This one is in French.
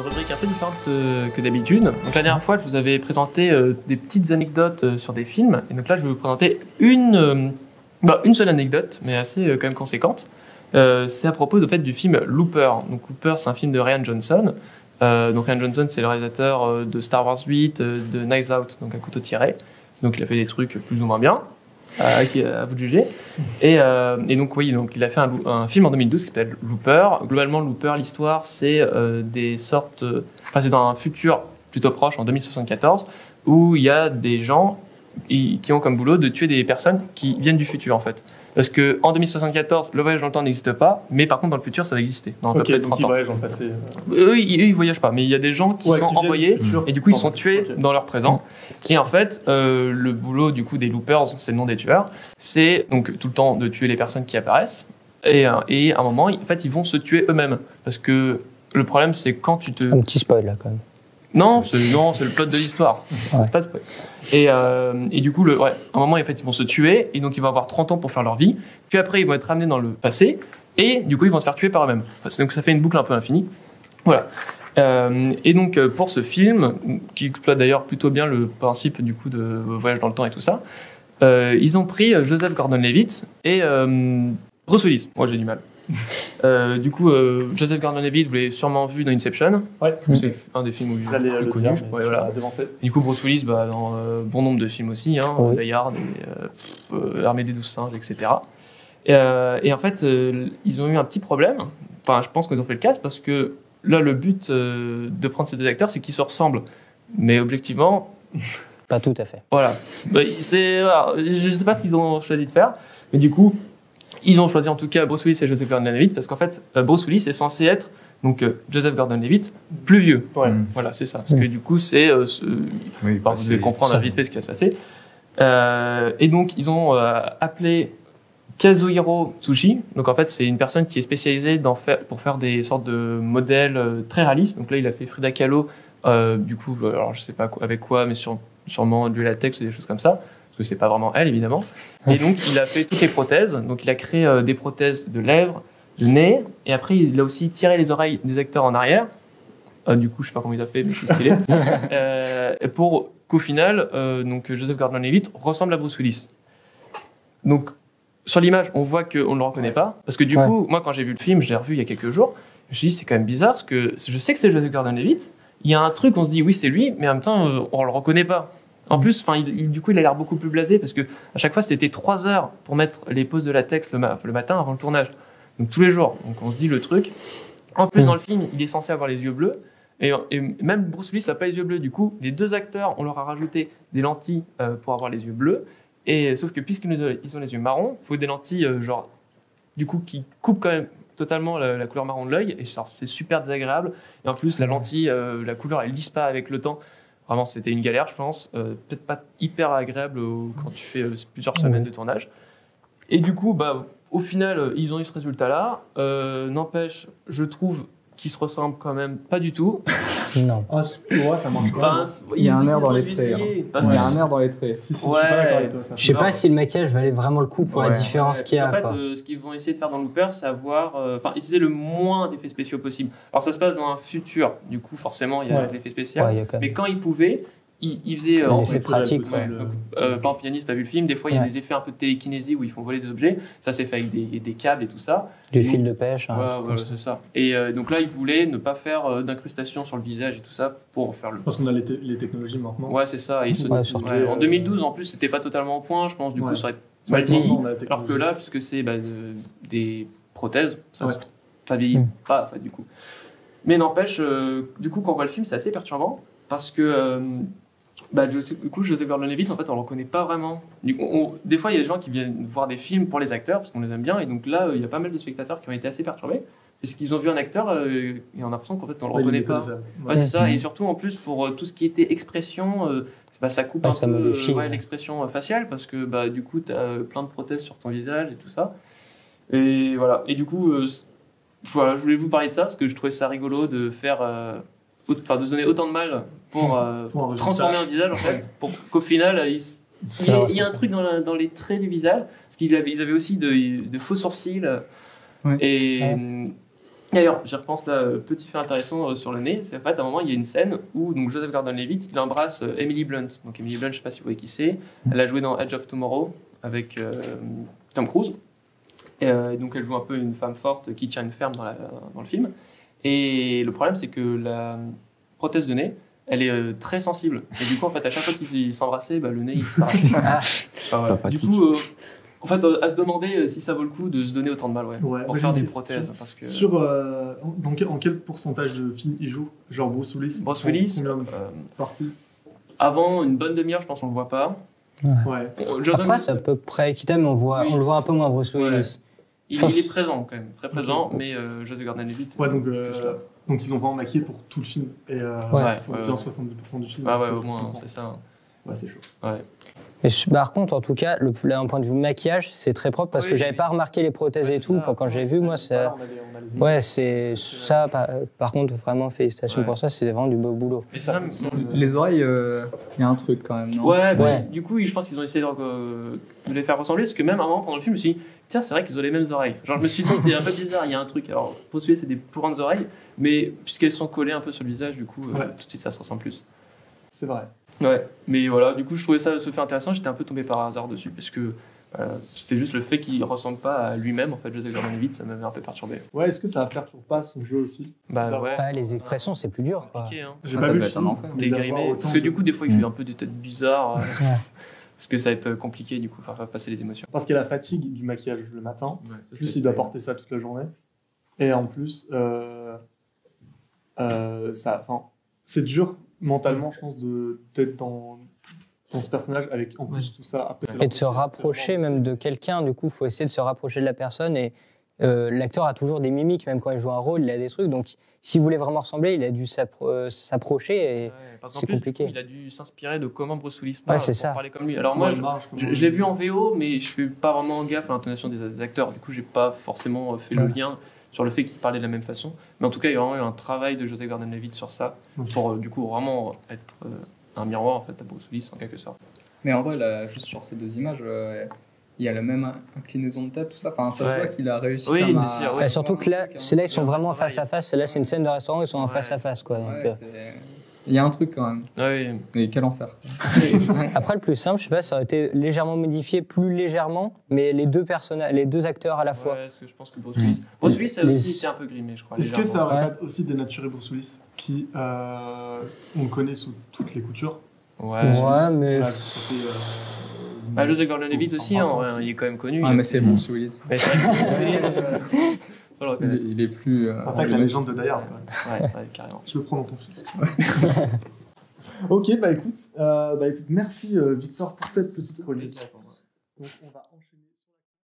rubrique un peu différente que d'habitude. Donc la dernière fois, je vous avais présenté des petites anecdotes sur des films. Et donc là, je vais vous présenter une seule anecdote, mais assez quand même conséquente. C'est à propos du film Looper. Donc Looper, c'est un film de Rian Johnson. Donc Rian Johnson, c'est le réalisateur de Star Wars 8, de Knives Out, donc un couteau tiré. Donc il a fait des trucs plus ou moins bien. À vous de juger. Et donc oui, donc il a fait un film en 2012 qui s'appelle Looper. Globalement, Looper, l'histoire, c'est des sortes, c'est dans un futur plutôt proche, en 2074, où il y a des gens qui ont comme boulot de tuer des personnes qui viennent du futur en fait. Parce que en 2074, le voyage dans le temps n'existe pas, mais par contre dans le futur, ça va exister. Dans à peu près 30 ans. Ils voyagent dans le passé. Eux, ils voyagent pas, mais il y a des gens qui sont envoyés et du coup ils sont tués dans leur présent. Et en fait, le boulot du coup des loopers, c'est le nom des tueurs, c'est donc tout le temps de tuer les personnes qui apparaissent. Et à un moment, en fait, ils vont se tuer eux-mêmes parce que le problème, c'est quand tu te un petit spoil là quand même. Non, c'est le plot de l'histoire. Ouais. Pas de spoil. Et du coup, à un moment, en fait, ils vont se tuer, et donc ils vont avoir 30 ans pour faire leur vie. Puis après, ils vont être ramenés dans le passé, et du coup, ils vont se faire tuer par eux-mêmes. Donc ça fait une boucle un peu infinie. Voilà. Et donc, pour ce film, qui exploite d'ailleurs plutôt bien le principe du coup de voyage dans le temps et tout ça, ils ont pris Joseph Gordon-Levitt et Bruce Willis. Moi, j'ai du mal. Du coup, Joseph Gordon-Levitt, vous l'avez sûrement vu dans Inception. Ouais. C'est un des films où il est plus connu. Ouais, voilà. Et du coup, Bruce Willis, dans bon nombre de films aussi, Die Hard, Armée des 12 singes, etc. Et en fait, ils ont eu un petit problème. Enfin, je pense qu'ils ont fait le casse parce que là, le but de prendre ces deux acteurs, c'est qu'ils se ressemblent. Mais objectivement, pas tout à fait. Voilà. Je sais pas ce qu'ils ont choisi de faire, mais du coup, ils ont choisi en tout cas Bruce Willis et Joseph Gordon-Levitt parce qu'en fait, Bruce Willis est censé être donc Joseph Gordon-Levitt plus vieux. Ouais. Voilà, c'est ça. Parce que du coup, c'est vous allez comprendre vite fait ce qui va se passer. Et donc, ils ont appelé Kazuhiro Tsuchi. Donc en fait, c'est une personne qui est spécialisée pour faire des sortes de modèles très réalistes. Donc là, il a fait Frida Kahlo. Du coup, alors je sais pas avec quoi, mais sûrement du latex ou des choses comme ça. Parce que c'est pas vraiment elle, évidemment. Et donc, il a fait toutes les prothèses. Donc, il a créé des prothèses de lèvres, de nez. Et après, il a aussi tiré les oreilles des acteurs en arrière. Du coup, je sais pas comment il a fait, mais c'est stylé. Pour qu'au final, donc, Joseph Gordon-Levitt ressemble à Bruce Willis. Donc, sur l'image, on voit qu'on ne le reconnaît pas. Parce que du coup, moi, quand j'ai vu le film, je l'ai revu il y a quelques jours, je me suis dit, c'est quand même bizarre, parce que je sais que c'est Joseph Gordon-Levitt. Il y a un truc, on se dit, oui, c'est lui, mais en même temps, on le reconnaît pas. En plus, du coup, il a l'air beaucoup plus blasé parce que à chaque fois, c'était 3 heures pour mettre les poses de latex le matin avant le tournage. Donc tous les jours. Donc on se dit le truc. En plus, dans le film, il est censé avoir les yeux bleus. Et même Bruce Willis n'a pas les yeux bleus. Du coup, les deux acteurs, on leur a rajouté des lentilles pour avoir les yeux bleus. Et sauf que puisqu'ils ont les yeux marrons, il faut des lentilles du coup, qui coupent quand même totalement la couleur marron de l'œil. Et c'est super désagréable. Et en plus, la lentille, la couleur, elle lisse pas avec le temps. Vraiment, c'était une galère, je pense. Peut-être pas hyper agréable quand tu fais plusieurs semaines de tournage. Et du coup, au final, ils ont eu ce résultat-là. N'empêche, je trouve qu'ils se ressemblent quand même pas du tout. Non. Ça marche pas. Il y a un air dans les traits. Il y a un air dans les traits. Je suis pas d'accord avec toi. Je sais pas si le maquillage valait vraiment le coup pour la différence qu'il y a. En fait, ce qu'ils vont essayer de faire dans Looper, c'est utiliser le moins d'effets spéciaux possible. Alors ça se passe dans un futur, du coup forcément il y a de l'effet spécial. Mais quand ils pouvaient, ils faisaient effets pratiques. Par exemple, Yannis, t'as vu le film, des fois il y a des effets un peu de télékinésie où ils font voler des objets. Ça c'est fait avec des câbles et tout ça. Des fils de pêche. Voilà, c'est ça. Et donc là, ils voulaient ne pas faire d'incrustation sur le visage et tout ça pour faire le. Parce qu'on a les technologies maintenant. Ouais, c'est ça. En 2012, en plus, c'était pas totalement au point, je pense. Du coup, ça aurait mal vieilli. Alors que là, puisque c'est des prothèses, ça vieillit pas, du coup. Mais n'empêche, du coup, quand on voit le film, c'est assez perturbant parce que. Du coup, Joseph Gordon-Levitt, en fait, on le reconnaît pas vraiment. Des fois, il y a des gens qui viennent voir des films pour les acteurs, parce qu'on les aime bien, et donc là, il y a pas mal de spectateurs qui ont été assez perturbés, parce qu'ils ont vu un acteur, et on a l'impression qu'en fait, on le reconnaît pas. C'est ça, et surtout, en plus, pour tout ce qui était expression, ça coupe un peu l'expression faciale, parce que du coup, tu as plein de prothèses sur ton visage et tout ça. Et voilà, et du coup, je voulais vous parler de ça, parce que je trouvais ça rigolo de faire... de donner autant de mal pour transformer un visage en fait, pour qu'au final il y a un truc dans les traits du visage, parce qu'ils avaient aussi de faux sourcils et D'ailleurs, j'y repense là, petit fait intéressant sur le nez, c'est en fait à un moment il y a une scène où donc Joseph Gordon-Levitt il embrasse Emily Blunt. Donc Emily Blunt, je sais pas si vous voyez qui c'est, elle a joué dans Edge of Tomorrow avec Tom Cruise. Et donc elle joue un peu une femme forte qui tient une ferme dans le film. Et le problème c'est que la prothèse de nez, elle est très sensible. Et du coup en fait à chaque fois qu'ils s'embrassaient, le nez il s'arrache. pas pratique. Du coup, en fait, à se demander si ça vaut le coup de se donner autant de mal pour faire des prothèses. Parce que... Donc, en quel pourcentage de films il joue? Genre Bruce Willis? Bruce Willis, combien de parties? Avant une bonne demi-heure, je pense qu'on le voit pas. Ouais. Après, c'est à peu près équitable, mais on le voit un peu moins, Bruce Willis. Il est présent quand même, très présent, mais Joseph Gordon-Levitt. Ouais, donc ils l'ont vraiment maquillé pour tout le film. Et pour bien 70% du film. Ouais, au moins, c'est ça. Ouais, c'est chaud. Ouais. Et par contre, en tout cas, d'un point de vue maquillage, c'est très propre parce que j'avais pas remarqué les prothèses et tout. Quand j'ai vu, moi, c'est. Ouais, c'est ça. Par contre, vraiment, félicitations pour ça. C'est vraiment du beau boulot. Et ça, les oreilles, il y a un truc quand même, non? Ouais. Du coup, je pense qu'ils ont essayé de les faire ressembler parce que même à un moment pendant le film, je me suis dit, tiens, c'est vrai qu'ils ont les mêmes oreilles. Genre, je me suis dit, c'est un peu bizarre, il y a un truc. Alors, pour celui c'est des plus grandes oreilles, mais puisqu'elles sont collées un peu sur le visage, du coup, tout de suite, ça se ressemble plus. C'est vrai. Ouais, mais voilà, du coup, je trouvais ce fait intéressant. J'étais un peu tombé par hasard dessus parce que c'était juste le fait qu'il ressemble pas à lui-même. En fait, Joseph Gordon-Levitt, ça m'avait un peu perturbé. Ouais, est-ce que ça perturbe pas son jeu aussi? Les expressions, c'est plus dur. J'ai pas vu le film. Dégrimé. Parce que du coup, des fois, il fait un peu des têtes bizarres. Parce que ça va être compliqué, du coup, faire passer les émotions. Parce qu'il y a la fatigue du maquillage le matin. Plus, il doit porter ça toute la journée. Et en plus, c'est dur mentalement, je pense, d'être dans ce personnage avec en plus tout ça. Après, et de se rapprocher même de quelqu'un, du coup, il faut essayer de se rapprocher de la personne. Et l'acteur a toujours des mimiques, même quand il joue un rôle, il a des trucs. Donc, s'il voulait vraiment ressembler, il a dû s'approcher et c'est compliqué. Il a dû s'inspirer de comment Bruce Willis parle pour parler comme lui. Alors moi, je l'ai vu en VO, mais je fais pas vraiment gaffe à l'intonation des acteurs. Du coup, j'ai pas forcément fait le lien sur le fait qu'il parlait de la même façon. Mais en tout cas, il y a vraiment eu un travail de Joseph Gordon-Levitt sur ça, pour du coup vraiment être un miroir en fait à Bruce Willis en quelque sorte. Mais en vrai, là, juste sur ces deux images, il y a la même inclinaison de tête, tout ça. Enfin, ça se voit qu'il a réussi. Oui, c'est sûr. Et surtout que là, ils sont vraiment face à face. Là, c'est une scène de restaurant, ils sont en face à face, quoi. Donc, il y a un truc quand même. Oui. Mais quel enfer. Après, le plus simple, je sais pas, ça aurait été légèrement modifié, plus légèrement, mais les deux acteurs à la fois. Ouais, parce que je pense que Bruce Willis a aussi été un peu grimé, je crois. Est-ce que ça aurait pas aussi dénaturé Bruce Willis, qui on connaît sous toutes les coutures? Ouais, mais. Joseph Gordon-Levitt aussi, il est quand même connu. Ah, mais c'est Bruce Willis. Mais c'est vrai il est plus. Attaque la légende de Die Hard. Ouais, carrément. Tu le prends dans ton fils. Ok, écoute, merci Victor pour cette petite chronique. Donc on va enchaîner.